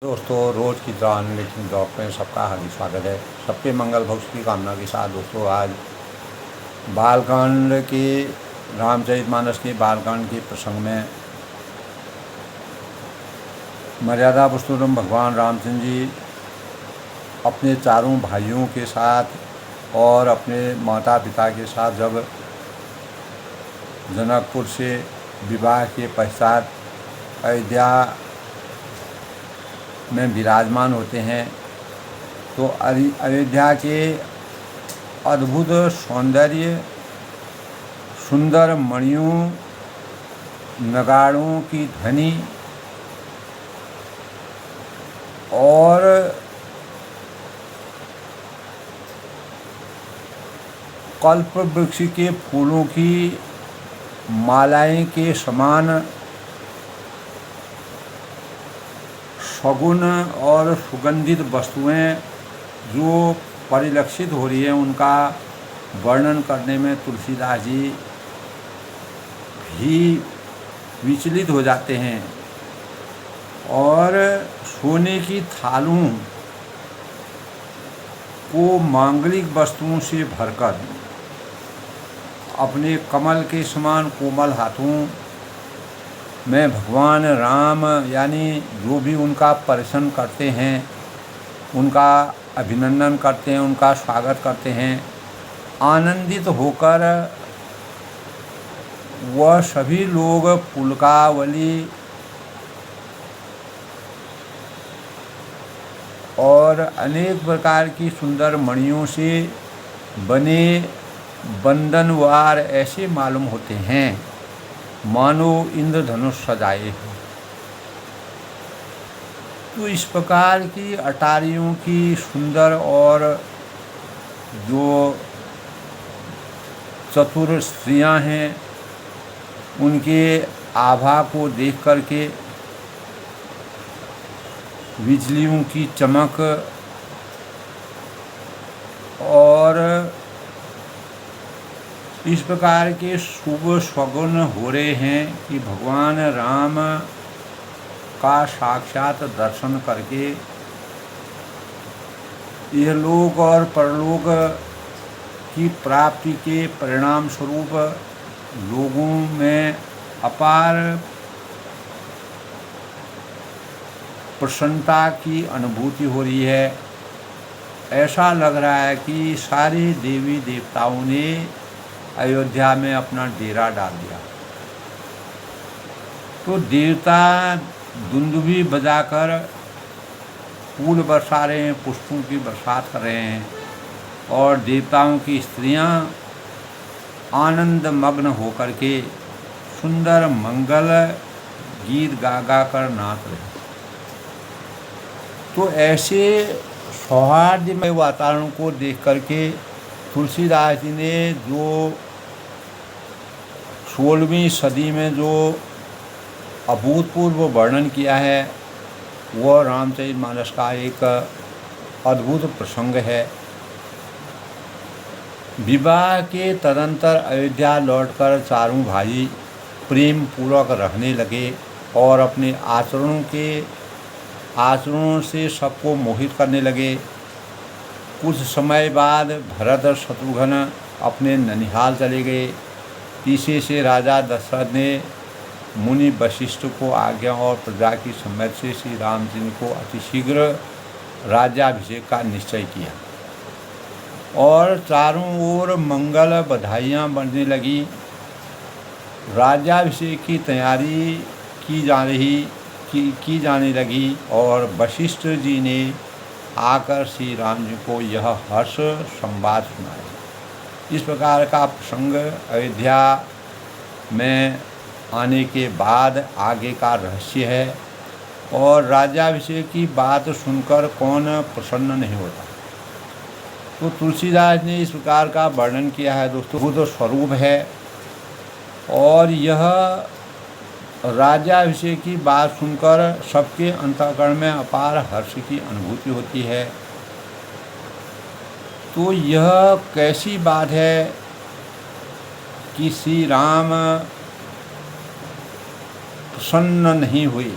दोस्तों, रोज़ की तरह अनलिमिटेड ब्लॉग में सबका हार्दिक स्वागत है। सबके मंगल भविष्य की कामना के साथ दोस्तों, आज बालकांड के रामचरितमानस के बालकांड के प्रसंग में मर्यादा पुरुषोत्तम भगवान रामचंद्र जी अपने चारों भाइयों के साथ और अपने माता पिता के साथ जब जनकपुर से विवाह के पश्चात अयोध्या में विराजमान होते हैं, तो अयोध्या के अद्भुत सौंदर्य, सुंदर मणियों, नगाड़ों की ध्वनि और कल्प वृक्ष के फूलों की मालाएं के समान सगुन और सुगंधित वस्तुएं जो परिलक्षित हो रही हैं, उनका वर्णन करने में तुलसीदास जी भी विचलित हो जाते हैं और सोने की थालों को मांगलिक वस्तुओं से भरकर अपने कमल के समान कोमल हाथों में भगवान राम यानी जो भी उनका परिसन करते हैं, उनका अभिनंदन करते हैं, उनका स्वागत करते हैं, आनंदित होकर वह सभी लोग पुलकावली और अनेक प्रकार की सुंदर मणियों से बने बंधनवार ऐसे मालूम होते हैं मानो इंद्रधनुष सजाए हो। तो इस प्रकार की अटारियों की सुंदर और जो चतुर स्त्रियां हैं, उनके आभा को देख करके बिजलियों की चमक और इस प्रकार के शुभ सगुन हो रहे हैं कि भगवान राम का साक्षात दर्शन करके यह लोक और परलोक की प्राप्ति के परिणाम स्वरूप लोगों में अपार प्रसन्नता की अनुभूति हो रही है। ऐसा लग रहा है कि सारे देवी देवताओं ने अयोध्या में अपना डेरा डाल दिया। तो देवता दुंदुभी बजाकर फूल बरसा रहे हैं, पुष्पों की बरसात कर रहे हैं और देवताओं की स्त्रियां आनंद मग्न होकर के सुंदर मंगल गीत गा गा कर नाच रहे हैं। तो ऐसे सौहार्दमय वातावरण को देख करके तुलसीदास जी ने जो 16वीं सदी में जो अभूतपूर्व वर्णन किया है, वह रामचरितमानस का एक अद्भुत प्रसंग है। विवाह के तदंतर अयोध्या लौटकर चारों भाई प्रेम पूर्वक रहने लगे और अपने आचरणों से सबको मोहित करने लगे। कुछ समय बाद भरत और शत्रुघ्न अपने ननिहाल चले गए। तीसरे से राजा दशरथ ने मुनि वशिष्ठ को आज्ञा और प्रजा की सम्मति से श्री रामचंद्र को अतिशीघ्र राज्याभिषेक का निश्चय किया और चारों ओर मंगल बधाइयाँ बढ़ने लगी। राज्याभिषेक की तैयारी की जाने लगी और वशिष्ठ जी ने आकर श्री राम जी को यह हर्ष संवाद सुनाया। इस प्रकार का प्रसंग अयोध्या में आने के बाद आगे का रहस्य है और राज्याभिषेक की बात सुनकर कौन प्रसन्न नहीं होता। तो तुलसीदास ने इस प्रकार का वर्णन किया है दोस्तों। बुद्ध स्वरूप है और यह राज्याभिषेक की बात सुनकर सबके अंतःकरण में अपार हर्ष की अनुभूति होती है। तो यह कैसी बात है कि श्री राम प्रसन्न नहीं हुए,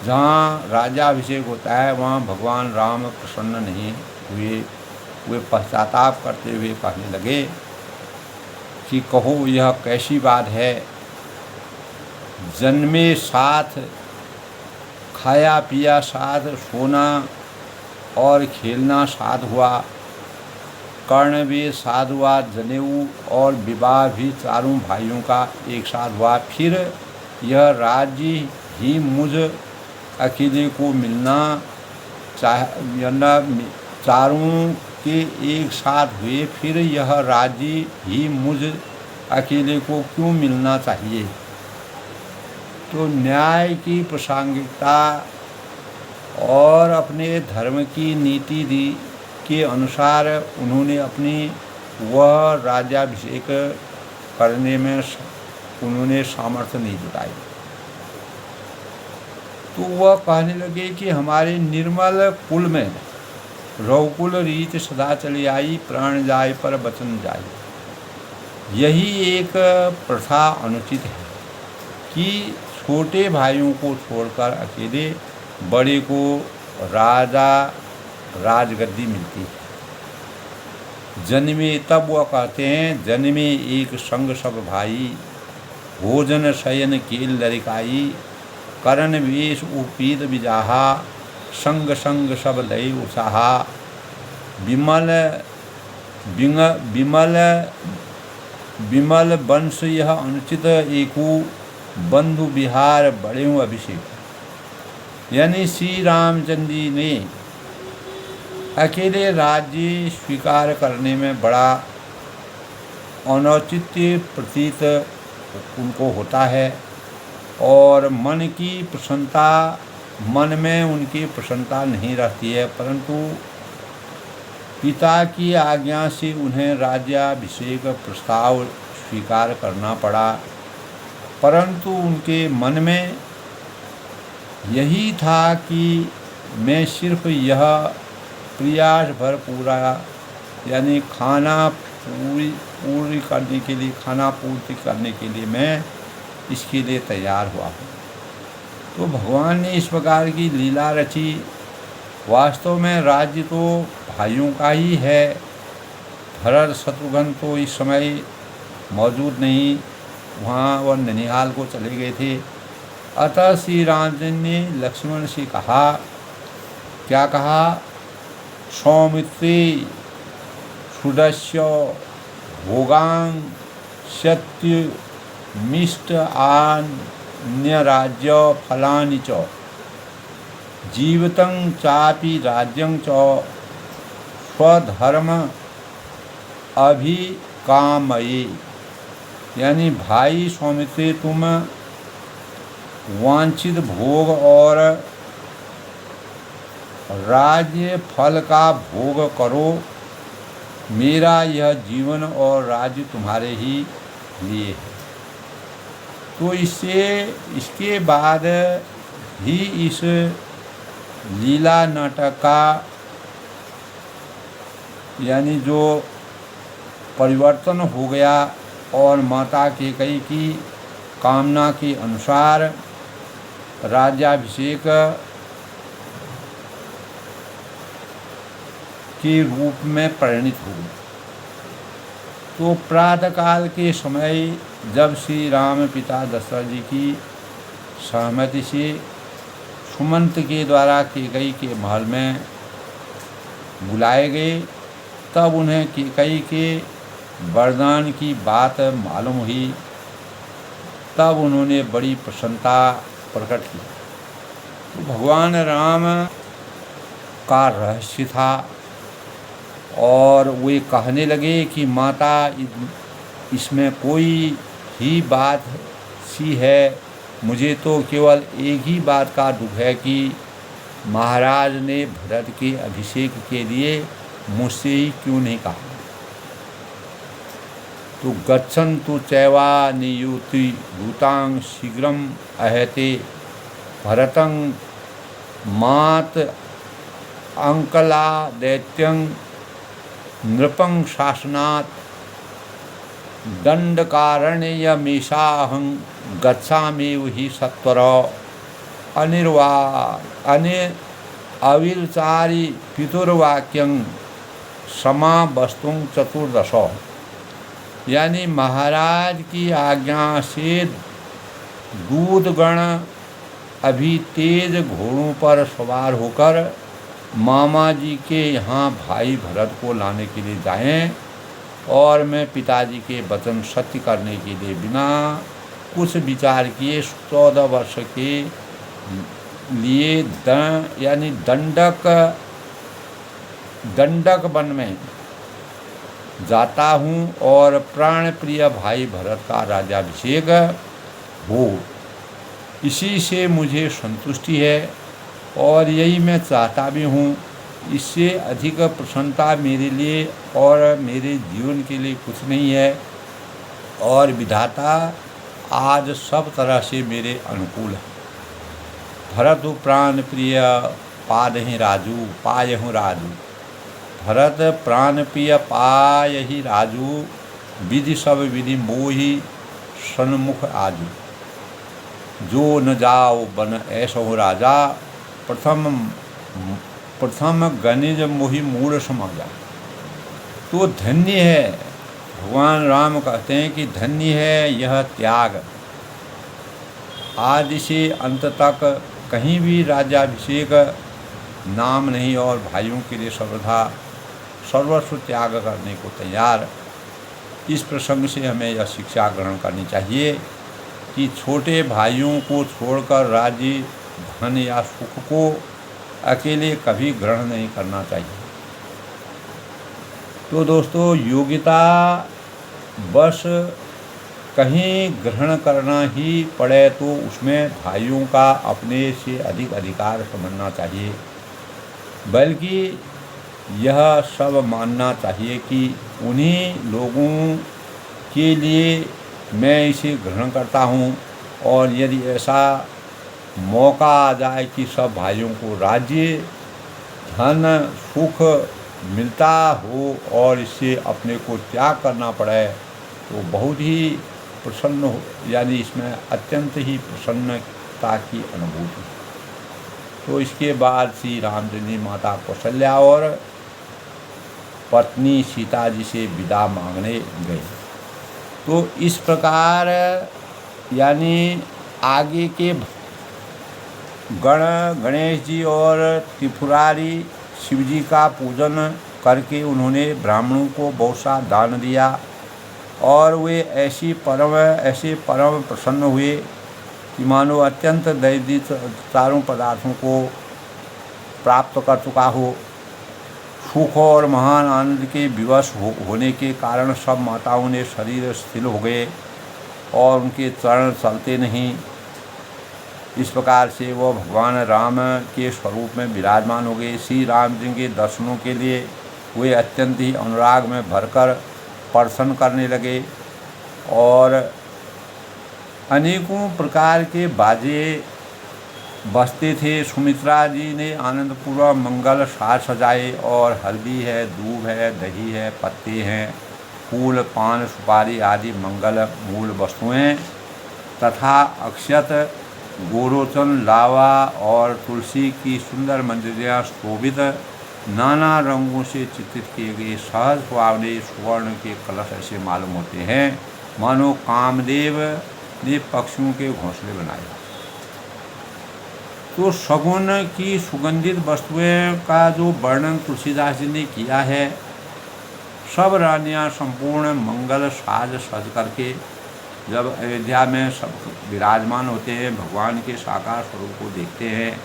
जहाँ राज्याभिषेक होता है वहाँ भगवान राम प्रसन्न नहीं हुए। वे पश्चाताप करते हुए कहने लगे कि कहो यह कैसी बात है, जन्मे साथ, खाया पिया साथ, सोना और खेलना साथ हुआ, कर्ण भी साथ हुआ, जनेऊ और विवाह भी चारों भाइयों का एक साथ हुआ। फिर यह राज्य ही मुझ अकेले को मिलना चारों के एक साथ हुए, फिर यह राज्य ही मुझ अकेले को क्यों मिलना चाहिए। तो न्याय की प्रासंगिकता और अपने धर्म की नीति दी के अनुसार उन्होंने अपनी वह राज्याभिषेक करने में उन्होंने सामर्थ्य नहीं जुटाई। तो वह कहने लगे कि हमारे निर्मल कुल में रघुकुल रीत सदा चली आई, प्राण जाए पर वचन जाए। यही एक प्रथा अनुचित है कि छोटे भाइयों को छोड़कर अकेले बड़े को राजगद्दी मिलती है। जन्मे, तब वह कहते हैं, जन्मे एक संग सब भाई, भोजन शयन केल लरिकाई, करण वेश उपीत विजाहा, संग संग सब लय उत्साहा, विमल वंश यह अनुचित एकू, बंधु बिहार बड़े अभिषेक। यानी श्री रामचंद्र जी ने अकेले राज्य स्वीकार करने में बड़ा अनौचित्य प्रतीत उनको होता है और मन में उनकी प्रसन्नता नहीं रहती है, परंतु पिता की आज्ञा से उन्हें राज्याभिषेक प्रस्ताव स्वीकार करना पड़ा। परंतु उनके मन में यही था कि मैं सिर्फ यह प्रयास भर पूरा यानी खाना पूर्ति करने के लिए मैं इसके लिए तैयार हुआ हूँ। तो भगवान ने इस प्रकार की लीला रची। वास्तव में राज्य तो भाइयों का ही है। भरत शत्रुघ्न तो इस समय मौजूद नहीं, वहाँ वह ननिहाल को चले गए थे। अतः श्री रामचंद्र ने लक्ष्मण से कहा, क्या कहा, सौमित्रे सुदस्य भोगांग सत्य मिष्ट अन्य राज्य फलानि च जीवितं चापि राज्यं च स्वधर्म अभिकामये। यानी भाई सौमित्रे, तुम वांछित भोग और राज्य फल का भोग करो, मेरा यह जीवन और राज्य तुम्हारे ही लिए है। तो इसके बाद ही इस लीला नाटक का यानी जो परिवर्तन हो गया और माता कैकेयी की कामना के अनुसार राज्याभिषेक के रूप में परिणित हो गया। तो प्रातःकाल के समय जब श्री राम पिता दशरथ जी की सहमति से सुमंत के द्वारा कैकेयी के महल में बुलाए गए, तब उन्हें कैकेयी के वरदान की बात मालूम हुई। तब उन्होंने बड़ी प्रसन्नता प्रकट की। तो भगवान राम का रहस्य था और वे कहने लगे कि माता, इसमें कोई ही बात सी है, मुझे तो केवल एक ही बात का दुख है कि महाराज ने भरत के अभिषेक के लिए मुझसे ही क्यों नहीं कहा। तो गच्छन्तु चैवा नियुति भूतांग शीघ्रम अहते भरतं मात अंकला दैत्यं नृपं शासनात् दंडकारण्यमीशाहं गच्छामि ही सत्वर। अविर्चारि पितुर्वाक्यं समा वस्तुं चतुर्दश। यानी महाराज की आज्ञा से दूतगण अभी तेज घोड़ों पर सवार होकर मामा जी के यहाँ भाई भरत को लाने के लिए जाएं, और मैं पिताजी के वचन सत्य करने के लिए बिना कुछ विचार किए 14 वर्ष के लिए यानी दंडक वन में जाता हूँ और प्राण प्रिय भाई भरत का राज्याभिषेक हो। इसी से मुझे संतुष्टि है और यही मैं चाहता भी हूँ। इससे अधिक प्रसन्नता मेरे लिए और मेरे जीवन के लिए कुछ नहीं है, और विधाता आज सब तरह से मेरे अनुकूल है। भरत प्राण प्रिय पादहि राजू पायहु राजू। भरत प्राण प्रिय पायहि राजू, विधि सब विधि मोहि सन्मुख आजू। जो न जाओ बन ऐसो राजा, प्रथम गणिज मोहि मूढ़ समाजा। तो धन्य है, भगवान राम कहते हैं कि धन्य है यह त्याग। आदि से अंत तक कहीं भी राज्याभिषेक नाम नहीं, और भाइयों के लिए सर्वस्व त्याग करने को तैयार। इस प्रसंग से हमें यह शिक्षा ग्रहण करनी चाहिए कि छोटे भाइयों को छोड़कर राज्य धन या सुख को अकेले कभी ग्रहण नहीं करना चाहिए। तो दोस्तों, योग्यता बस कहीं ग्रहण करना ही पड़े तो उसमें भाइयों का अपने से अधिक अधिकार समझना चाहिए, बल्कि यह सब मानना चाहिए कि उन्हीं लोगों के लिए मैं इसे ग्रहण करता हूँ। और यदि ऐसा मौका आ जाए कि सब भाइयों को राज्य धन सुख मिलता हो और इससे अपने को त्याग करना पड़े, तो बहुत ही प्रसन्न हो, यानी इसमें अत्यंत ही प्रसन्नता की अनुभूति। तो इसके बाद श्री रामचंद्र जी माता कौशल्या और पत्नी सीता जी से विदा मांगने गए। तो इस प्रकार यानी आगे के गणेश जी और त्रिपुरारी शिव जी का पूजन करके उन्होंने ब्राह्मणों को बहुत सा दान दिया, और वे ऐसे परम प्रसन्न हुए कि मानो अत्यंत दैवी चारों पदार्थों को प्राप्त कर चुका हो। सुख और महान आनंद के विवश होने के कारण सब माताओं ने शरीर स्थिर हो गए और उनके चरण चलते नहीं। इस प्रकार से वो भगवान राम के स्वरूप में विराजमान हो गए। श्री राम जी के दर्शनों के लिए वे अत्यंत ही अनुराग में भरकर प्रसन्न करने लगे, और अनेकों प्रकार के बाजे बजते थे। सुमित्रा जी ने आनंदपूर्वक मंगल साज सजाए, और हल्दी है, दूब है, दही है, पत्ते हैं, फूल पान सुपारी आदि मंगल मूल वस्तुएं तथा अक्षत गोरोचन लावा और तुलसी की सुंदर मंजरियाँ शोभित नाना रंगों से चित्रित किए गए सहज सुहावने स्वर्ण के कलश ऐसे मालूम होते हैं मानो कामदेव ने पक्षियों के घोंसले बनाए। तो शगुन की सुगंधित वस्तुएं का जो वर्णन तुलसीदास जी ने किया है, सब रानियां संपूर्ण मंगल साज सज करके जब अयोध्या में सब विराजमान होते हैं, भगवान के साकार स्वरूप को देखते हैं,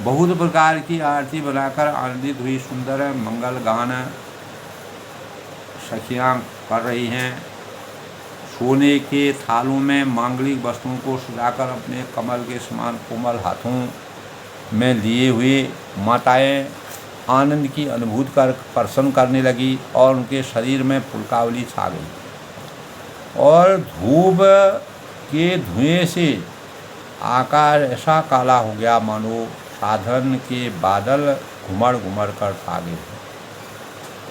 बहुत प्रकार की आरती बनाकर आनंदित हुई सुंदर मंगल गान सखियाँ कर रही हैं। सोने के थालों में मांगलिक वस्तुओं को सजाकर अपने कमल के समान कोमल हाथों में लिए हुए माताएं आनंद की अनुभूति कर प्रसन्न करने लगी, और उनके शरीर में पुलकावली छा गई, और धूप के धुएं से आकाश ऐसा काला हो गया मानो साधन के बादल घुमड़ घुमड़ कर छा गए।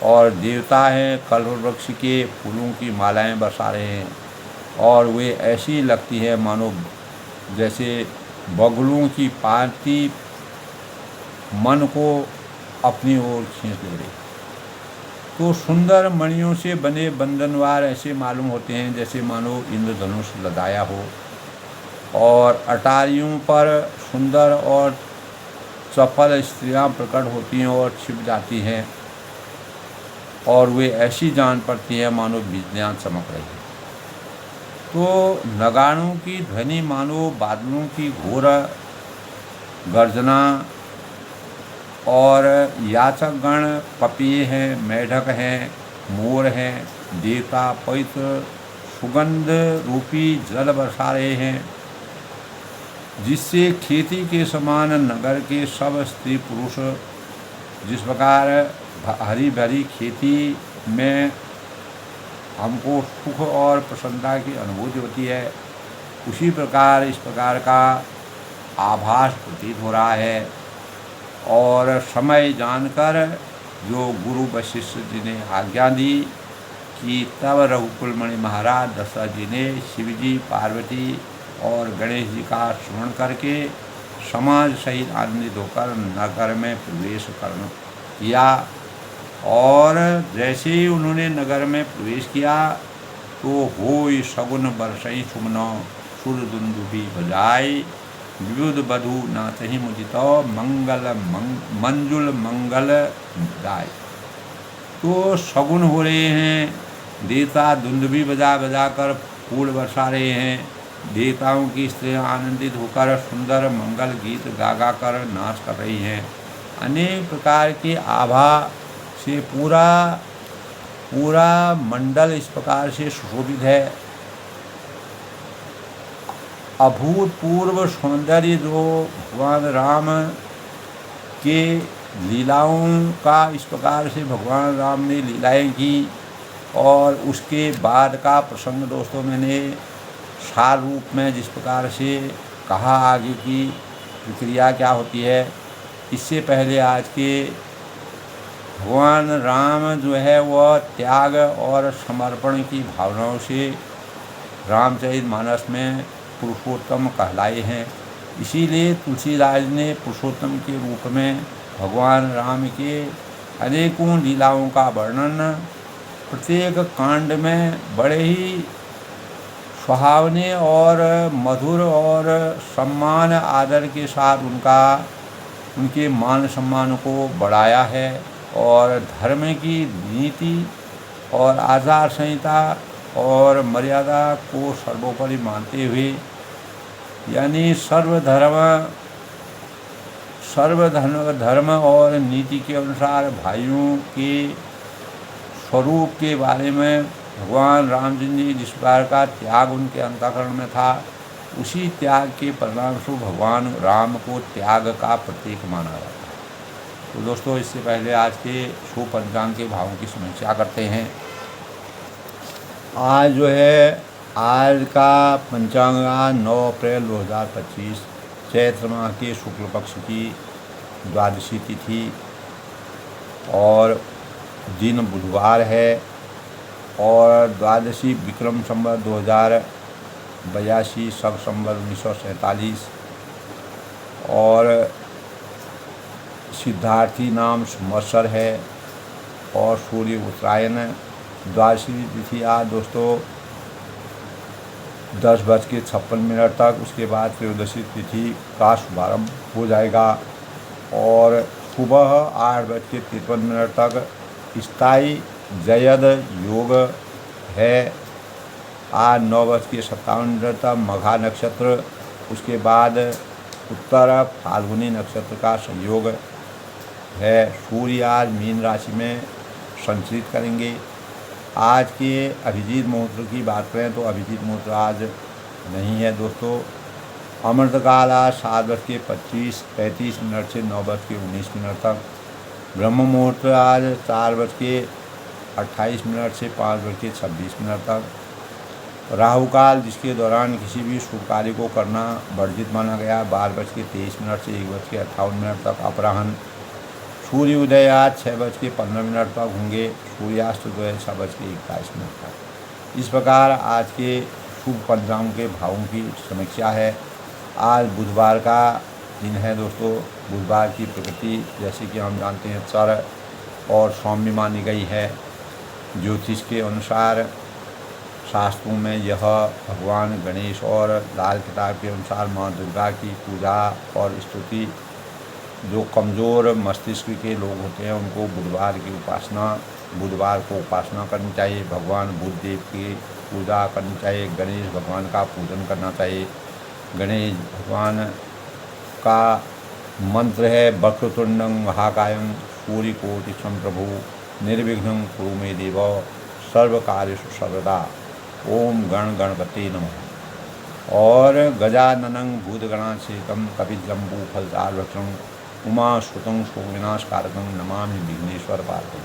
और देवता हैं कल्प वृक्ष के फूलों की मालाएं बरसा रहे हैं, और वे ऐसी लगती है मानो जैसे बगुलों की पांति मन को अपनी ओर खींच ले रही। तो सुंदर मणियों से बने बंधनवार ऐसे मालूम होते हैं जैसे मानो इंद्रधनुष लदाया हो, और अटारियों पर सुंदर और चपल स्त्रियां प्रकट होती हैं और छिप जाती हैं, और वे ऐसी जान पड़ती हैं मानो बिजलियां चमक रही हैं। तो नगाड़ों की ध्वनि मानो बादलों की घोर गर्जना, और याचकगण पपिये हैं, मेढक हैं, मोर हैं, देवता पवित्र सुगंध रूपी जल बरसा रहे हैं, जिससे खेती के समान नगर के सब स्त्री पुरुष, जिस प्रकार हरी भरी खेती में हमको सुख और प्रसन्नता की अनुभूति होती है, उसी प्रकार इस प्रकार का आभास प्रतीत हो रहा है। और समय जानकर जो गुरु वशिष्ठ जी ने आज्ञा दी कि तब रघुकुल मणि महाराज दशरथ जी ने शिव जी, पार्वती और गणेश जी का स्मरण करके समाज सहित आनंदित होकर नगर में प्रवेश किया। और जैसे ही उन्होंने नगर में प्रवेश किया तो होई सगुन बरसई सुमनो सुर दुंदुभी बजाई, विविध बधु नाचहि मुदित मंजुल मंगल गाय। तो सगुन हो रहे हैं, देवता दुंदुभी बजा बजा कर फूल बरसा रहे हैं, देवताओं की स्त्रियां आनंदित होकर सुंदर मंगल गीत गा गा कर नाच कर रही हैं। अनेक प्रकार की आभा से पूरा मंडल इस प्रकार से सुशोभित है। अभूतपूर्व सौंदर्य जो भगवान राम के लीलाओं का इस प्रकार से भगवान राम ने लीलाएं की, और उसके बाद का प्रसंग दोस्तों मैंने सार रूप में जिस प्रकार से कहा, आगे की प्रक्रिया क्या होती है। इससे पहले आज के भगवान राम जो है वह त्याग और समर्पण की भावनाओं से रामचरितमानस में पुरुषोत्तम कहलाए हैं। इसीलिए तुलसीदास ने पुरुषोत्तम के रूप में भगवान राम के अनेकों लीलाओं का वर्णन प्रत्येक कांड में बड़े ही सुहावने और मधुर और सम्मान आदर के साथ उनके मान सम्मान को बढ़ाया है, और धर्म की नीति और आचार संहिता और मर्यादा को सर्वोपरि मानते हुए, यानी सर्वधर्म और नीति के अनुसार भाइयों के स्वरूप के बारे में भगवान राम जी ने जिस प्रकार का त्याग उनके अंतःकरण में था, उसी त्याग के परिणामस्वरूप भगवान राम को त्याग का प्रतीक माना जाता है। तो दोस्तों, इससे पहले आज के शुभ पंचांग के भावों की समीक्षा करते हैं। आज जो है, आज का पंचांग 9 अप्रैल 2025 चैत्र माह के शुक्ल पक्ष की द्वादशी तिथि और दिन बुधवार है, और द्वादशी विक्रम संवत 2082 शक संवत 1947 और सिद्धार्थी नाम संवत्सर है, और सूर्य उत्तरायण। द्वादशी तिथि आज दोस्तों 10:56 तक, उसके बाद त्रयोदशी तिथि का शुभारंभ हो जाएगा, और सुबह 8:53 तक स्थायी जयद योग है। आज 9:57 तक मघा नक्षत्र, उसके बाद उत्तर फाल्गुनी नक्षत्र का संयोग है। सूर्य आज मीन राशि में संचरित करेंगे। आज के अभिजीत मुहूर्त की बात करें तो अभिजीत मुहूर्त आज नहीं है दोस्तों। अमृतकाल आज 7:25-35 से 9:19 तक। ब्रह्म मुहूर्त आज 4:28 से 5:26 तक। राहु काल, जिसके दौरान किसी भी शुभ कार्य को करना वर्जित माना गया, 12:23 से 1:58 तक अपराह्न। सूर्य उदय आज 6:15 तक होंगे। सूर्यास्त जो है 6:21 तक। इस प्रकार आज के शुभ पंचांग के भावों की समीक्षा है। आज बुधवार का दिन है दोस्तों। बुधवार की प्रकृति जैसे कि हम जानते हैं चर और सौम्य मानी गई है। ज्योतिष के अनुसार शास्त्रों में यह भगवान गणेश और लाल किताब के अनुसार माँ दुर्गा की पूजा और स्तुति, जो कमज़ोर मस्तिष्क के लोग होते हैं उनको बुधवार को उपासना करनी चाहिए। भगवान बुध देव की पूजा करनी चाहिए। गणेश भगवान का पूजन करना चाहिए। गणेश भगवान का मंत्र है वक्रतुंडं महाकायं सूर्यकोटि समप्रभु निर्विघ्नं कुरु मे देव सर्वकार्येषु सर्वदा ओम गण गणपति नमः। और गजाननं भूतगणासेकं कपिजम्बूफलसारभक्षं उमासुतं शोकविनाशकारकं नमामि विघ्नेश्वर पार्वती।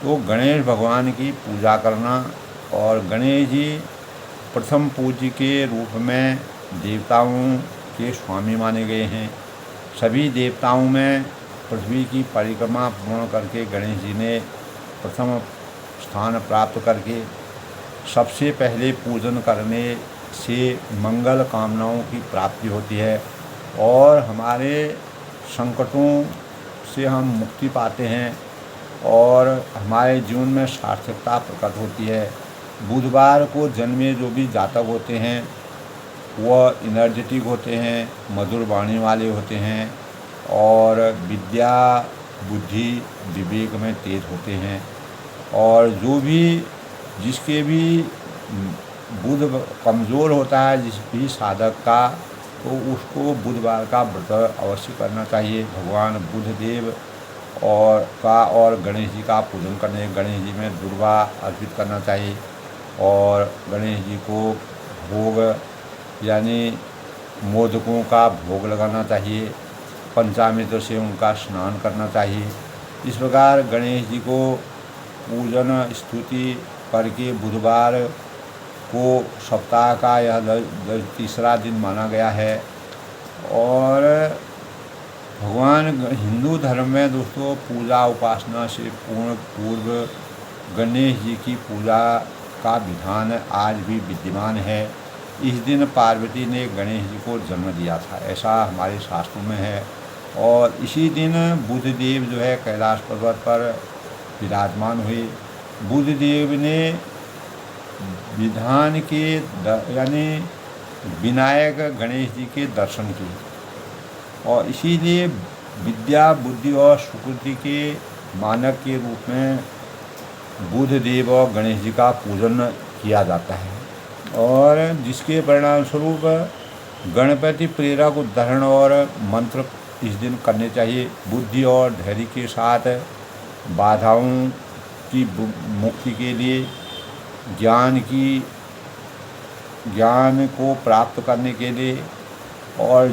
तो गणेश भगवान की पूजा करना, और गणेश जी प्रथम पूज्य के रूप में देवताओं के स्वामी माने गए हैं। सभी देवताओं में पृथ्वी की परिक्रमा पूर्ण करके गणेश जी ने प्रथम स्थान प्राप्त करके सबसे पहले पूजन करने से मंगल कामनाओं की प्राप्ति होती है और हमारे संकटों से हम मुक्ति पाते हैं और हमारे जीवन में सार्थकता प्रकट होती है। बुधवार को जन्मे जो भी जातक होते हैं वह एनर्जेटिक होते हैं, मधुर वाणी वाले होते हैं और विद्या बुद्धि विवेक में तेज होते हैं। और जो भी जिसके भी बुध कमज़ोर होता है, जिस भी साधक का, तो उसको बुधवार का व्रत अवश्य करना चाहिए। भगवान बुध देव और गणेश जी का पूजन करने, गणेश जी में दुर्वा अर्पित करना चाहिए और गणेश जी को भोग यानी मोदकों का भोग लगाना चाहिए। पंचामृत से उनका स्नान करना चाहिए। इस प्रकार गणेश जी को पूजन स्तुति करके बुधवार को सप्ताह का यह तीसरा दिन माना गया है। और भगवान हिंदू धर्म में दोस्तों पूजा उपासना से पूर्व गणेश जी की पूजा का विधान आज भी विद्यमान है। इस दिन पार्वती ने गणेश जी को जन्म दिया था, ऐसा हमारे शास्त्रों में है। और इसी दिन बुधदेव जो है कैलाश पर्वत पर विराजमान हुए। बुधदेव ने विधान के यानी विनायक गणेश जी के दर्शन किए और इसीलिए विद्या बुद्धि और सुकृति के मानक के रूप में बुधदेव और गणेश जी का पूजन किया जाता है। और जिसके परिणाम स्वरूप गणपति प्रेरक उद्धरण और मंत्र इस दिन करने चाहिए। बुद्धि और धैर्य के साथ बाधाओं की मुक्ति के लिए, ज्ञान को प्राप्त करने के लिए और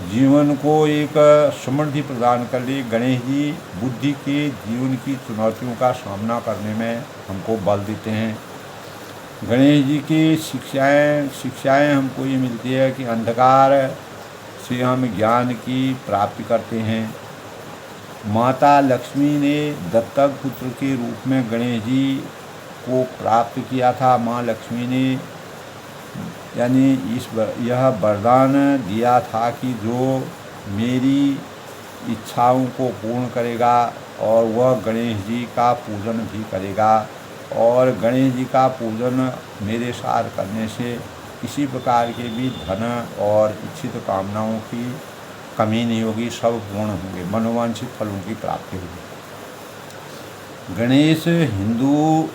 जीवन को एक समृद्धि प्रदान कर लिए गणेश जी बुद्धि के जीवन की चुनौतियों का सामना करने में हमको बल देते हैं। गणेश जी की शिक्षाएं हमको ये मिलती है कि अंधकार से हम ज्ञान की प्राप्ति करते हैं। माता लक्ष्मी ने दत्तक पुत्र के रूप में गणेश जी को प्राप्त किया था। माँ लक्ष्मी ने यानी यह वरदान दिया था कि जो मेरी इच्छाओं को पूर्ण करेगा और वह गणेश जी का पूजन भी करेगा। और गणेश जी का पूजन मेरे साथ करने से किसी प्रकार के भी धन और इच्छित कामनाओं की कमी नहीं होगी, सब पूर्ण होंगे, मनोवांछित फलों की प्राप्ति होगी। गणेश हिंदू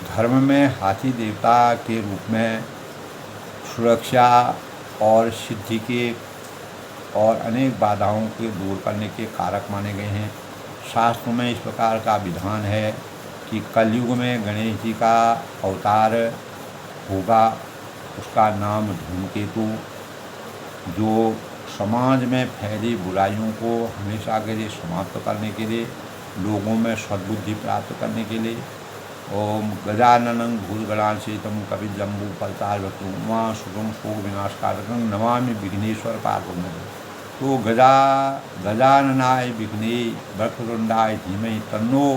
धर्म में हाथी देवता के रूप में सुरक्षा और सिद्धि के और अनेक बाधाओं के दूर करने के कारक माने गए हैं। शास्त्रों में इस प्रकार का विधान है कि कलयुग में गणेश जी का अवतार होगा, उसका नाम धूमकेतु, जो समाज में फैली बुराइयों को हमेशा के लिए समाप्त करने के लिए, लोगों में सद्बुद्धि प्राप्त करने के लिए। ओम गजाननं भूतगणासेवितं कपिजम्बूफलसारभक्षं उमासुतं शोकविनाशकारकं नमामि विघ्नेश्वर पार्वती। तो गजाननाय विघ्ने वक्रतुंडाय धीमहि तन्नो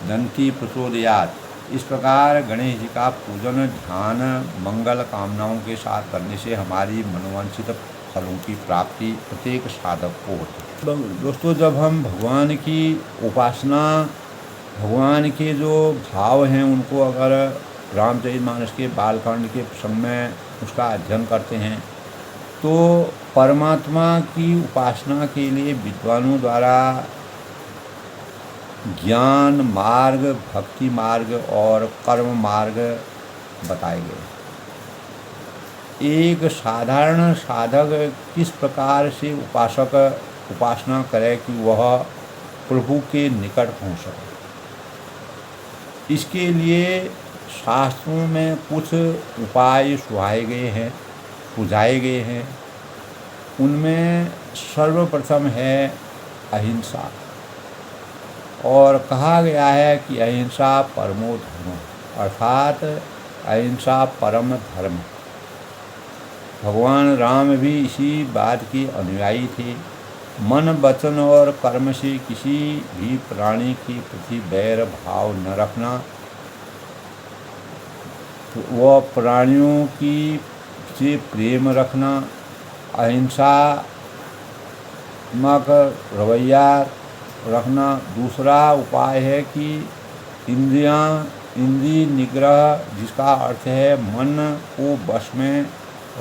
दन्ती प्रचोदयात्। इस प्रकार गणेश जी का पूजन ध्यान मंगल कामनाओं के साथ करने से हमारी मनोवांछित फलों की प्राप्ति प्रत्येक साधक को होती है। दोस्तों, जब हम भगवान की उपासना, भगवान के जो भाव हैं उनको अगर रामचरितमानस के बालकांड के प्रसंग में उसका अध्ययन करते हैं तो परमात्मा की उपासना के लिए विद्वानों द्वारा ज्ञान मार्ग, भक्ति मार्ग और कर्म मार्ग बताए गए। एक साधारण साधक किस प्रकार से उपासना करे कि वह प्रभु के निकट पहुँच सके, इसके लिए शास्त्रों में कुछ उपाय सुझाए गए हैं। उनमें सर्वप्रथम है अहिंसा, और कहा गया है कि अहिंसा परमो धर्म, अर्थात अहिंसा परम धर्म। भगवान राम भी इसी बात के अनुयायी थे। मन, वचन और कर्म से किसी भी प्राणी के प्रति बैर भाव न रखना, वह प्राणियों की से प्रेम रखना, अहिंसात्मक रवैया रखना। दूसरा उपाय है कि इंद्रिय निग्रह, जिसका अर्थ है मन को वश में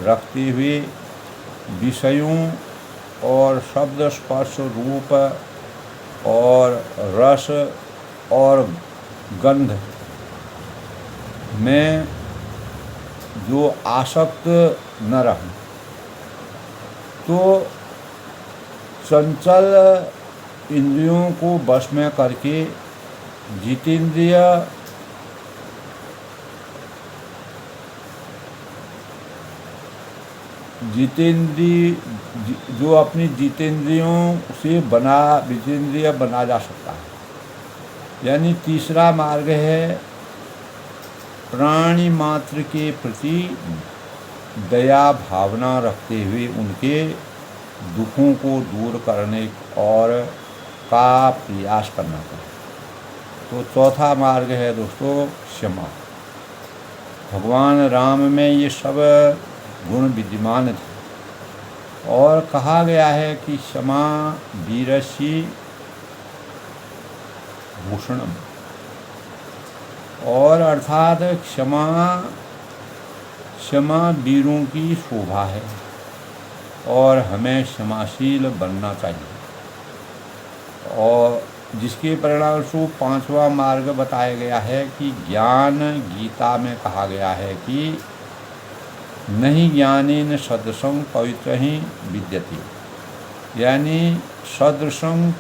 रखते हुए विषयों और शब्द, स्पर्श, रूप और रस और गंध में जो आसक्त न रहना। तो चंचल इंद्रियों को वश में करके जो अपनी जितेंद्रियों से जितेंद्रिय बना जा सकता है। यानी तीसरा मार्ग है प्राणी मात्र के प्रति दया भावना रखते हुए उनके दुखों को दूर करने और का प्रयास करना चाहिए। तो चौथा मार्ग है दोस्तों क्षमा। भगवान राम में ये सब गुण विद्यमान थे, और कहा गया है कि क्षमा वीरस्य भूषणम, और अर्थात क्षमा वीरों की शोभा है और हमें क्षमाशील बनना चाहिए। और जिसके परिणाम स्वरूप पांचवा मार्ग बताया गया है कि ज्ञान। गीता में कहा गया है कि नहीं ज्ञानेन सदृशं पवित्र ही विद्यते, यानी सदृशं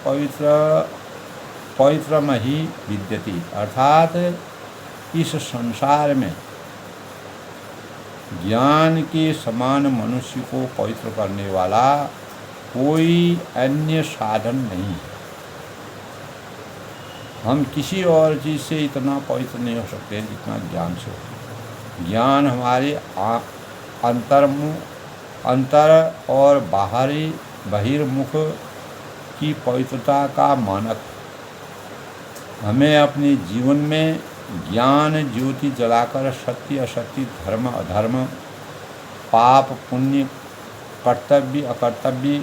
पवित्रम ही विद्यते, अर्थात इस संसार में ज्ञान के समान मनुष्य को पवित्र करने वाला कोई अन्य साधन नहीं है। हम किसी और चीज़ से इतना पवित्र नहीं हो सकते जितना ज्ञान से होता है। ज्ञान हमारे अंतर और बहिर्मुख की पवित्रता का मानक। हमें अपने जीवन में ज्ञान ज्योति जलाकर सत्य असत्य, धर्म अधर्म, पाप पुण्य, कर्तव्य अकर्तव्य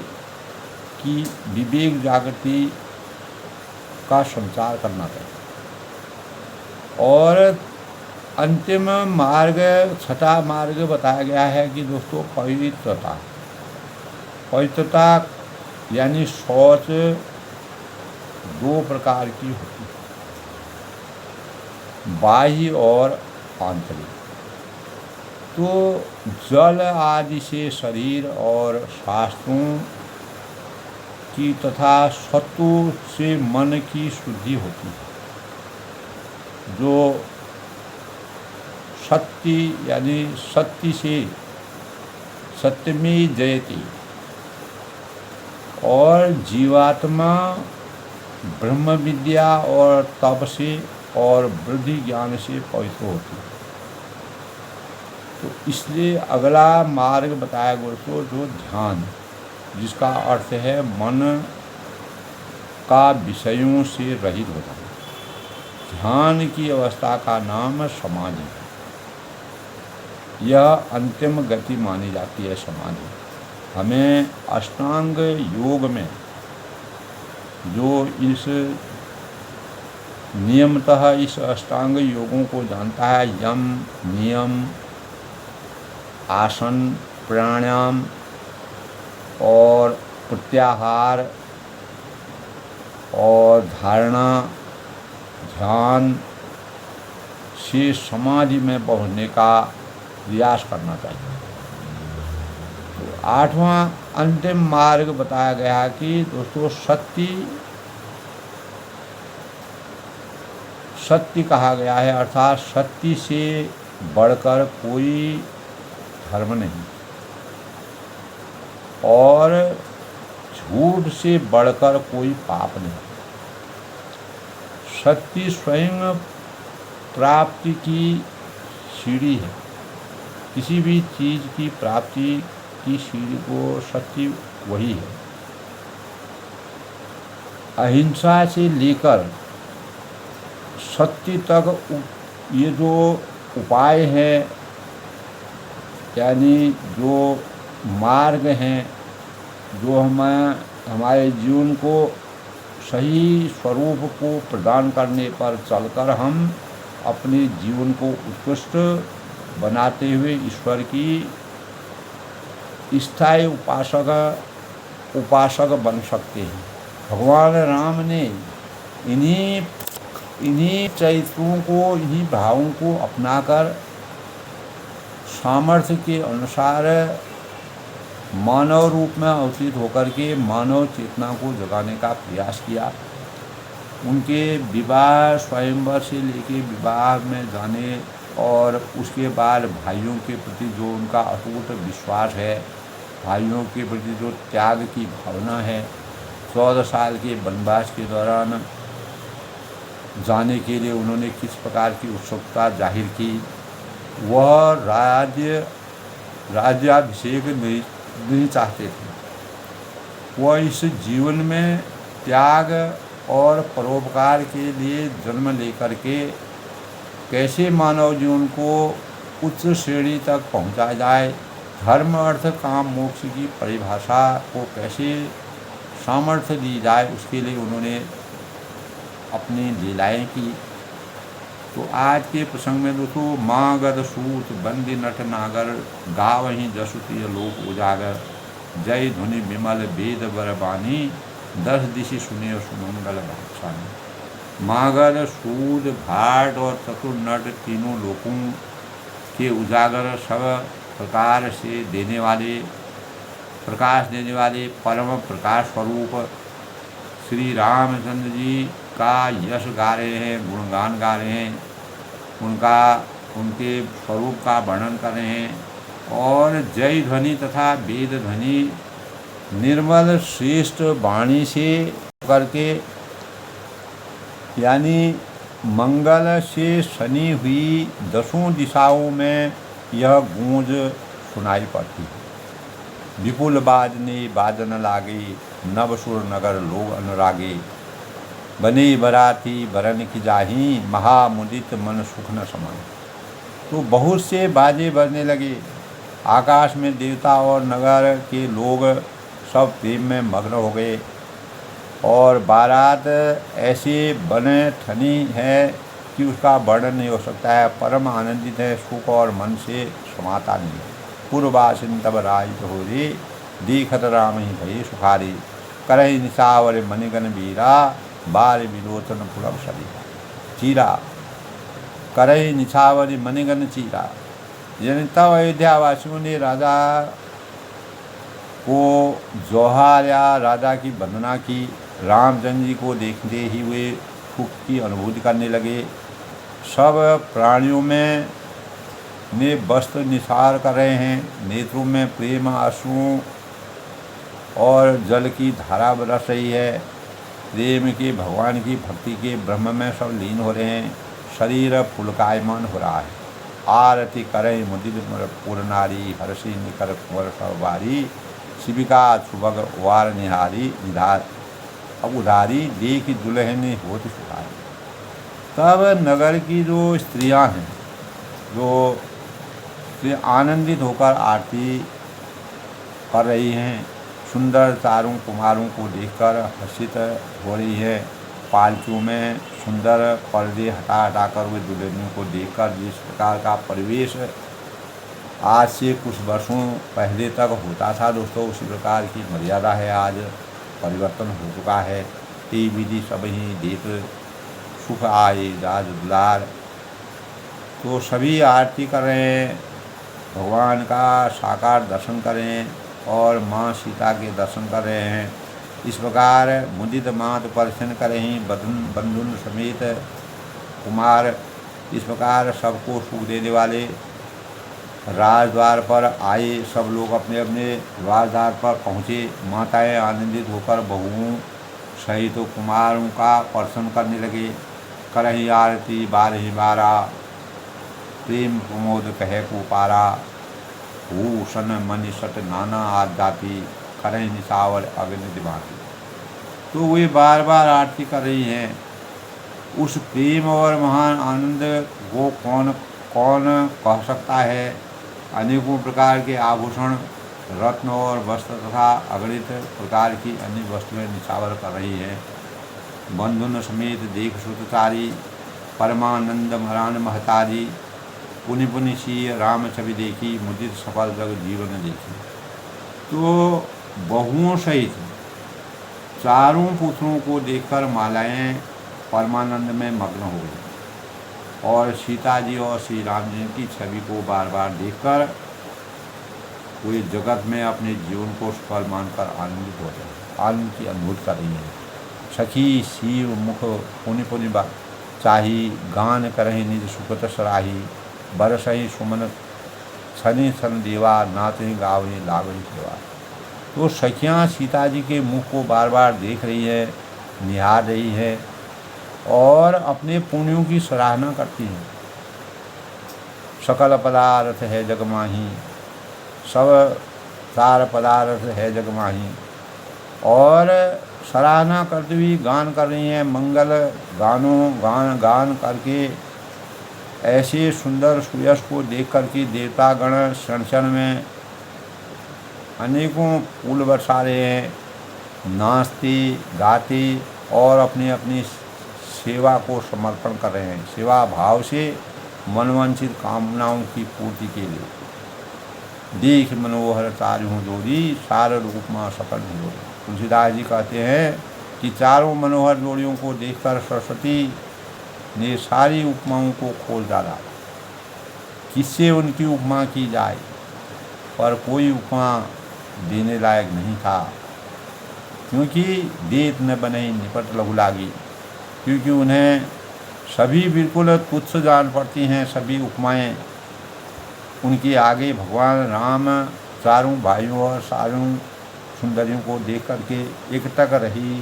की विवेक जागृति का संचार करना चाहिए। और अंतिम मार्ग, छठा मार्ग बताया गया है कि दोस्तों पवित्रता यानी शौच दो प्रकार की होती है, बाह्य और आंतरिक। तो जल आदि से शरीर और शास्त्रों की तथा सत्व से मन की शुद्धि होती है। जो सत्य यानी सत्य से सत्यमेव जयते, और जीवात्मा ब्रह्म विद्या और तप से और वृद्धि ज्ञान से पवित्र होती है। तो इसलिए अगला मार्ग बताया गया तो जो ध्यान, जिसका अर्थ है मन का विषयों से रहित हो जाना। ध्यान की अवस्था का नाम समाधि है। यह अंतिम गति मानी जाती है समाधि। हमें अष्टांग योग में जो इस नियमतः इस अष्टांग योगों को जानता है, यम, नियम, आसन, प्राणायाम और प्रत्याहार और धारणा, ध्यान से समाधि में पहुँचने का प्रयास करना चाहिए। तो आठवां अंतिम मार्ग बताया गया कि दोस्तों सत्य कहा गया है, अर्थात सत्य से बढ़कर कोई धर्म नहीं और झूठ से बढ़कर कोई पाप नहीं। सत्य स्वयं प्राप्ति की सीढ़ी है। किसी भी चीज़ की प्राप्ति की सीढ़ी को सत्य वही है। अहिंसा से लेकर सत्य तक ये जो उपाय है, यानी जो मार्ग हैं, जो हमारे जीवन को सही स्वरूप को प्रदान करने पर चलकर हम अपने जीवन को उत्कृष्ट बनाते हुए ईश्वर की स्थायी उपासक बन सकते हैं। भगवान राम ने इन्हीं चरित्रों को, इन्हीं भावों को अपनाकर सामर्थ्य के अनुसार मानव रूप में अवतरित होकर के मानव चेतना को जगाने का प्रयास किया। उनके विवाह स्वयंवर से लेके विवाह में जाने और उसके बाद भाइयों के प्रति जो उनका अटूट विश्वास है, भाइयों के प्रति जो त्याग की भावना है, 14 साल के वनवास के दौरान जाने के लिए उन्होंने किस प्रकार की उत्सुकता जाहिर की। वह राज्याभिषेक नहीं चाहते थे। वह इस जीवन में त्याग और परोपकार के लिए जन्म लेकर के कैसे मानव जीवन को उच्च श्रेणी तक पहुंचाया जाए, धर्म, अर्थ, काम, मोक्ष की परिभाषा को कैसे सामर्थ्य दी जाए, उसके लिए उन्होंने अपनी लीलाएं की। तो आज के प्रसंग में दोस्तों, माँ गद सूत बंदी नट नागर, गावहीं जसुति लोक उजागर, जय धुनि विमल वेद बरबानी, 10 दिशि सुनियो सुमंगल भाषानी। मागध, सूद, भाट और चतुर नट तीनों लोकों के उजागर सब प्रकार से प्रकाश देने वाले परम प्रकाश स्वरूप श्री रामचंद्र जी का यश गा रहे हैं, गुणगान गा रहे हैं, उनके स्वरूप का वर्णन कर रहे हैं और जय ध्वनि तथा वेद ध्वनि निर्मल श्रेष्ठ वाणी से करके, यानी मंगल से सनी हुई 10 दिशाओं में यह गूंज सुनाई पड़ती है। विपुल बाजने बाजन लागे, नवसुर नगर लोग अनुरागे, बने बराती बरन की जाही, महामुदित मन सुख न समाए। तो बहुत से बाजे बजने लगे। आकाश में देवता और नगर के लोग सब प्रेम में मग्न हो गए और बारात ऐसे बने ठनी है कि उसका वर्णन नहीं हो सकता है। परम आनंदित है, सुख और मन से समाता नहीं। पूर्वासिन तब राज हो रे, देखत राम ही भई सुखारी, करहि निशावर मणिगन वीरा, बार विलोचन पुरब शरीरा। चीरा करहि निछावरी मणिगन चीरा। यानी तब अयोध्यावासियों ने राजा को जोहारा, राजा की वंदना की। रामचंद्र जी को देखते ही वे सुख की अनुभूति करने लगे। सब प्राणियों में ने वस्त्र निसार कर रहे हैं, नेत्रों में प्रेम आंसुओं और जल की धारा बरस रही है। प्रेम के, भगवान की भक्ति के ब्रह्म में सब लीन हो रहे हैं। शरीर पुलकायमान हो रहा है। आरती करे मुदित पूर्णारी, हर्षि निकर कुंवर सवारी, शिविका सुभग वार निहारी, निधार अब उधारी, देख दुल्हन होती सुधारी। तब नगर की जो स्त्रियां हैं, जो आनंदित होकर आरती कर रही हैं, सुंदर चारों कुमारों को देखकर हर्षित हो रही है। पालकियों में सुंदर पर्दे हटा हटाकर वे दुल्हनियों को देखकर जिस प्रकार का परिवेश आज से कुछ वर्षों पहले तक होता था दोस्तों, उसी प्रकार की मर्यादा है, आज परिवर्तन हो चुका है। ते विधि सब ही देत सुख आए राज दुलार। तो सभी आरती कर रहे हैं, भगवान का साकार दर्शन करें और माँ सीता के दर्शन कर रहे हैं। इस प्रकार मुदित मात परिछन करें बंधुन समेत कुमार। इस प्रकार सबको सुख देने वाले राजद्वार पर आए, सब लोग अपने अपने राजद्वार पर पहुँचे। माताएं आनंदित होकर बहुओं सहित तो कुमारों का दर्शन करने लगे। करही आरती बारही बारा, प्रेम प्रमोद कहे को पारा। भूषण मनि सट नाना आद जाति, करही निसावर अग्नि दिवाती। तो वे बार बार आरती कर रही हैं। उस प्रेम और महान आनंद को कौन कौन कह सकता है। अनेकों प्रकार के आभूषण, रत्न और वस्त्र तथा अगणित प्रकार की अन्य वस्तुएं निछावर कर रही हैं। बंधुन समेत देख सुतचारी, परमानंद मरान महतारी। पुनि पुनि सी राम छवि देखी, मुदित सफल जग जीवन देखी। तो बहुओं सहित चारों पुत्रों को देखकर मालाएं परमानंद में मग्न हो गई और सीता जी और श्री राम जी की छवि को बार बार देखकर वे जगत में अपने जीवन को सफल मानकर आनंदित हो रहे, आनंद की अनुभूति कर रही हैं। सखी शिव मुख पुनि पुनि चाही, गान करहि निज सुखत सराही। बरसहि सुमन छनि सन देवा, नाचहि गावहि लागहि सेवा। तो सखियाँ सीता जी के मुख को बार बार देख रही है, निहार रही है और अपने पुण्यों की सराहना करती हैं। सकल पदार्थ है जगमाही, सब सार पदार्थ है जगमाही। और सराहना करते हुए गान कर रही हैं। मंगल गान करके ऐसे सुंदर सुयश को देख करके देवतागण क्षण क्षण में अनेकों फूल बरसा रहे हैं, नाचते गाते और अपनी अपनी सेवा को समर्पण कर रहे हैं, सेवा भाव से मनवांछित कामनाओं की पूर्ति के लिए। देख मनोहर चारों जोड़ी, सार रूप माँ सकल जोड़ी। तुलसीदास जी कहते हैं कि चारों मनोहर जोड़ियों को देखकर सरस्वती ने सारी उपमाओं को खोल डाला। किससे उनकी उपमा की जाए, पर कोई उपमा देने लायक नहीं था, क्योंकि देत न बने निपट लघु लागी। क्योंकि उन्हें सभी बिल्कुल तुच्छ जान पड़ती हैं, सभी उपमाएं उनके आगे। भगवान राम चारों भाइयों और सारों सुंदरियों को देख करके एकटक रही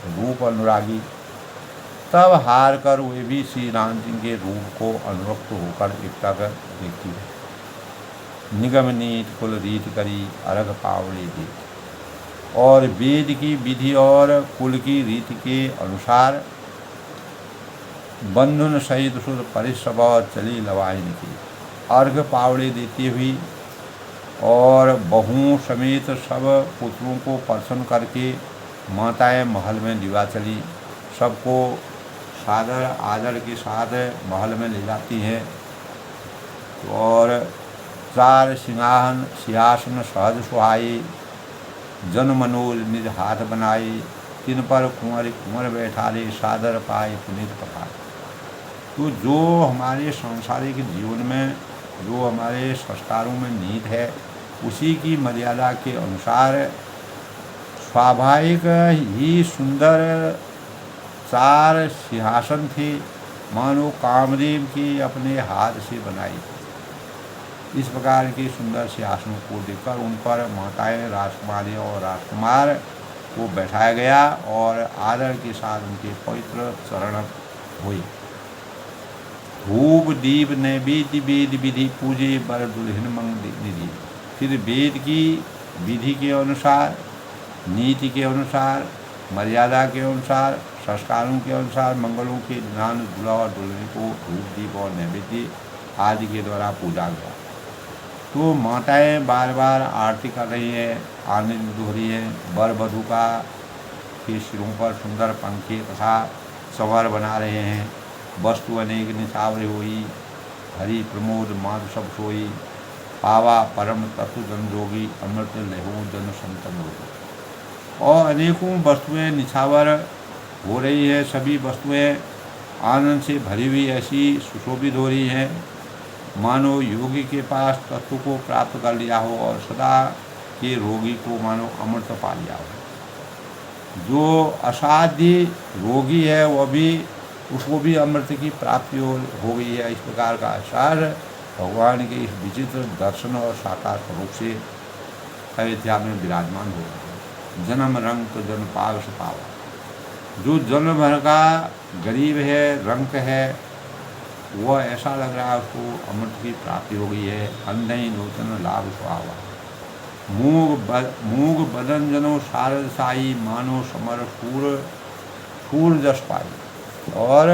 रूप अनुरागी। तब हार कर वे भी श्री राम जी के रूप को अनुरक्त होकर एकटक देखती है। निगम नीत कुल रीत करी, अर्घ पावड़े देख। और वेद की विधि और कुल की रीति के अनुसार बंधुन सहित सुर परिश्रम चली लवाहिन की अर्घ पावड़े देती हुई और बहुओं समेत सब पुत्रों को प्रसन्न करके माताएं महल में दिवा चली। सबको सादर आदर के साथ महल में ले जाती हैं और चार सिंहासन सहज सुहाई, जन मनोज निज हाथ बनाई। तिन पर कुंवर बैठाले, सादर पाए पुनीत पकाए। तो जो हमारे सांसारिक जीवन में जो हमारे संस्कारों में नीत है, उसी की मर्यादा के अनुसार स्वाभाविक ही सुंदर चार सिंहासन थे, मानो कामदेव की अपने हाथ से बनाई। इस प्रकार के सुंदर सिंहासनों को देखकर उन पर माताएं, राजकुमारी और राजकुमार को बैठाया गया और आदर के साथ उनके पवित्र चरण हुए। धूप दीप नैवेद्य वेद विधि पूजे, बर दुल्हन मंग निधि। फिर वेद की विधि के अनुसार, नीति के अनुसार मर्यादा के अनुसार, संस्कारों के अनुसार मंगलों के ज्ञान दूल्हा और दुल्हन को धूप दीप और नैवेद्य आदि के द्वारा पूजा गया। तो माताएं बार बार आरती कर रही है, आनंद हो रही है। वर वधू का के सिरों पर सुंदर पंखे तथा संवर बना रहे हैं। वस्तु अनेक निछावर हुई, हरि प्रमोद माधु सब सोई, पावा परम तत्व जन जोगी, अमृत लहू जन संतन होगी। और अनेकों वस्तुएं निछावर हो रही है। सभी वस्तुएं आनंद से भरी हुई ऐसी सुशोभित हो रही हैं मानो योगी के पास तत्व को प्राप्त कर लिया हो और सदा के रोगी को मानो अमृत पा लिया हो। जो असाध्य रोगी है वह भी, उसको भी अमृत की प्राप्ति हो गई है। इस प्रकार का एहसास भगवान के इस विचित्र दर्शन और साकार स्वरूप से अयोध्या में विराजमान हो रहा है। जन्म रंग जन पाग पावा, जो जन्म भर का गरीब है, रंक है, वह ऐसा लग रहा है उसको अमृत की प्राप्ति हो गई है। अंधई नूतन लाभ सुहावा, मूग बदन जनो शारद साई, मानो समर सूर जस पाई। और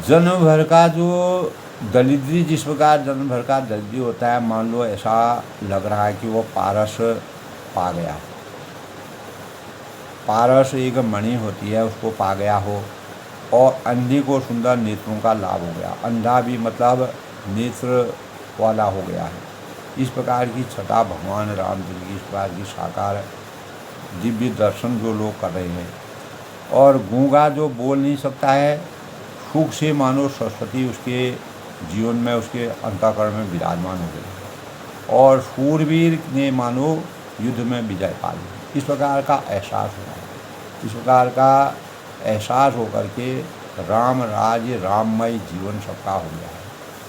जन्म भर का जो दरिद्री, जिस प्रकार जन्म भर का दरिद्री होता है, मान लो ऐसा लग रहा है कि वो पारस पा गया। पारस एक मणि होती है, उसको पा गया हो। और अंधे को सुंदर नेत्रों का लाभ हो गया। अंधा भी मतलब नेत्र वाला हो गया है। इस प्रकार की छटा भगवान रामचंद्र की इस प्रकार की साकार दिव्य दर्शन जो लोग कर रहे हैं। और गूंगा जो बोल नहीं सकता है, सुख से मानो सरस्वती उसके जीवन में, उसके अंतःकरण में विराजमान हो गई। और शूरवीर ने मानो युद्ध में विजय पा ली। इस प्रकार का एहसास हो रहा है। इस प्रकार का एहसास होकर के राम राज्य, राममय जीवन सबका हो गया है।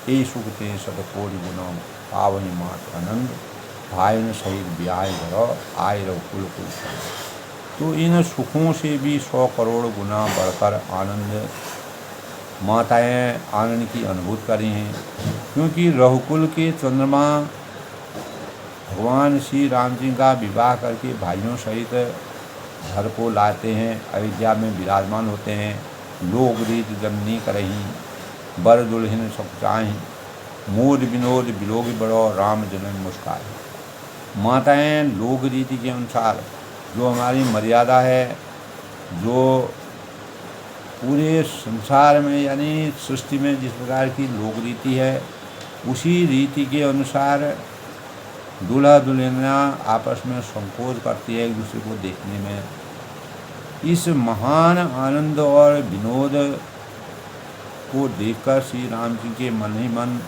ये सुख ते सतकोटि गुना पावनी मात आनंद, भाई न सहित ब्याह धरो आय रहो कुल कुल। तो इन सुखों से भी 100 करोड़ गुना बढ़कर आनंद, माताएं आनंद की अनुभूति करी हैं। क्योंकि रघुकुल के चंद्रमा भगवान श्री राम जी का विवाह करके भाइयों सहित घर को लाते हैं, अयोध्या में विराजमान होते हैं। लोक रीत जननी करही, बर दुल्हन सब चाही, मोद विनोद बिलोग बड़ो, राम जनन मुस्काए। माताएं लोक रीति के अनुसार, जो हमारी मर्यादा है, जो पूरे संसार में यानी सृष्टि में जिस प्रकार की लोक रीति है, उसी रीति के अनुसार दूल्हा दुल्हनिया आपस में संकोच करती है एक दूसरे को देखने में। इस महान आनंद और विनोद को देखकर श्री राम जी के मन ही मन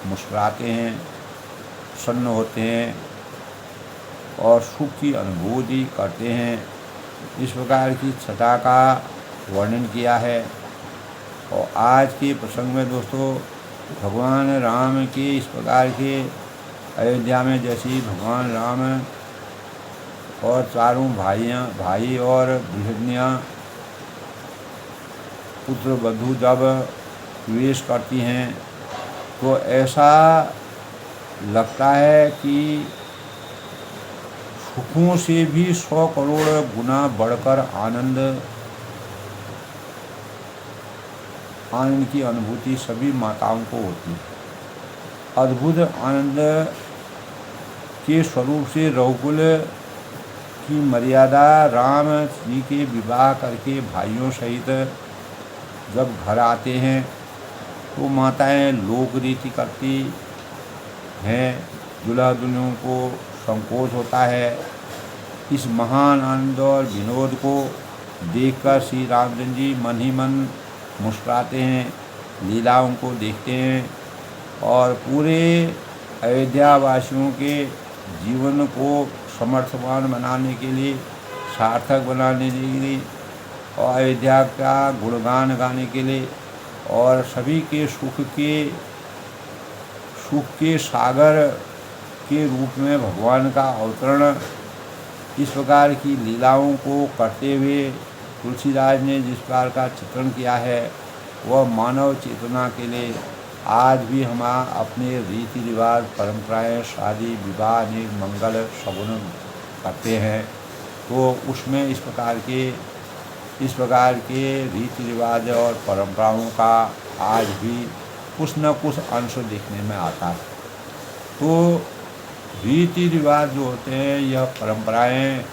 मुस्कुराते हैं, प्रसन्न होते हैं और सुख की अनुभूति करते हैं। इस प्रकार की छटा का वर्णन किया है। और आज के प्रसंग में दोस्तों, भगवान राम के इस प्रकार के अयोध्या में जैसी भगवान राम और चारों भाई और दुल्हनियाँ पुत्र वधू जब प्रवेश करती हैं तो ऐसा लगता है कि सुखों से भी 100 करोड़ गुना बढ़कर आनंद की अनुभूति सभी माताओं को होती है। अद्भुत आनंद के स्वरूप से रघुकुल की मर्यादा राम जी के विवाह करके भाइयों सहित जब घर आते हैं तो माताएं लोक रीति करती हैं। दूल्हा दुल्हनों को संकोच होता है। इस महान आनंद और विनोद को देखकर श्री रामचंद्र जी मन ही मन मुस्कुराते हैं, लीलाओं को देखते हैं और पूरे अयोध्या वासियों के जीवन को समर्थवान बनाने के लिए, सार्थक बनाने के लिए और अयोध्या का गुणगान गाने के लिए और सभी के सुख के सागर के रूप में भगवान का अवतरण, इस प्रकार की लीलाओं को करते हुए तुलसीदास ने जिस प्रकार का चित्रण किया है वह मानव चेतना के लिए आज भी हम अपने रीति रिवाज, परंपराएं, शादी विवाह, अनेक मंगल सगुन करते हैं, तो उसमें इस प्रकार के रीति रिवाज और परंपराओं का आज भी कुछ न कुछ अंश देखने में आता है। तो रीति रिवाज जो होते हैं, यह परंपराएं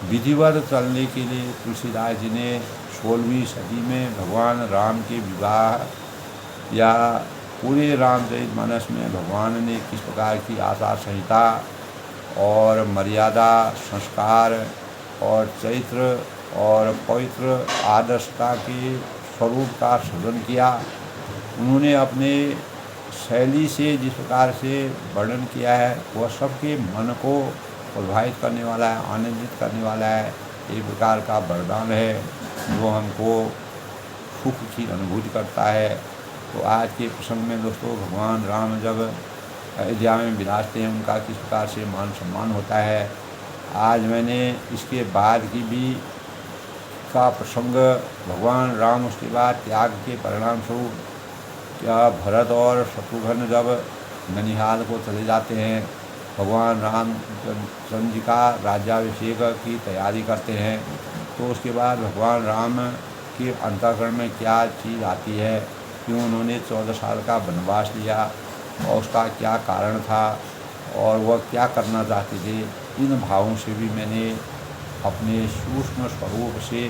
विधिवत चलने के लिए तुलसीदास जी ने 16वीं सदी में भगवान राम के विवाह या पूरे रामचरितमानस में भगवान ने किस प्रकार की आचार संहिता और मर्यादा, संस्कार और चरित्र और पवित्र आदर्शता के स्वरूप का सृजन किया। उन्होंने अपने शैली से जिस प्रकार से वर्णन किया है, वह सबके मन को प्रभावित करने वाला है, आनंदित करने वाला है। एक प्रकार का वरदान है जो हमको सुख की अनुभूति करता है। तो आज के प्रसंग में दोस्तों, भगवान राम जब अयोध्या में विराजते हैं, उनका किस प्रकार से मान सम्मान होता है, आज मैंने इसके बाद की भी का प्रसंग, भगवान राम उसके बाद त्याग के परिणाम स्वरूप क्या भरत और शत्रुघ्न जब ननिहाल को चले जाते हैं, भगवान राम चंद्र जी का राज्याभिषेक की तैयारी करते हैं, तो उसके बाद भगवान राम के अंतःकरण में क्या चीज़ आती है, क्यों उन्होंने 14 साल का वनवास लिया और उसका क्या कारण था और वह क्या करना चाहते थे, इन भावों से भी मैंने अपने सूक्ष्म स्वरूप से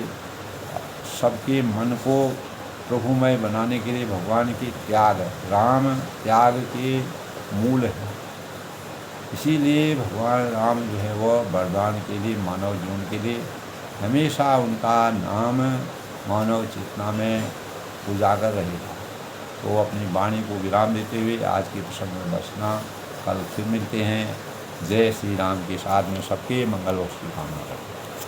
सबके मन को प्रभुमय बनाने के लिए भगवान के त्याग, राम त्याग के मूल है। इसीलिए भगवान राम जो है वह वरदान के लिए, मानव जीवन के लिए हमेशा उनका नाम मानव चेतना में उजागर रहेगा। तो अपनी वाणी को विराम देते हुए आज के प्रसंग में बसना, कल फिर मिलते हैं। जय श्री राम के साथ में सबके मंगल और शुभकामना करते हैं।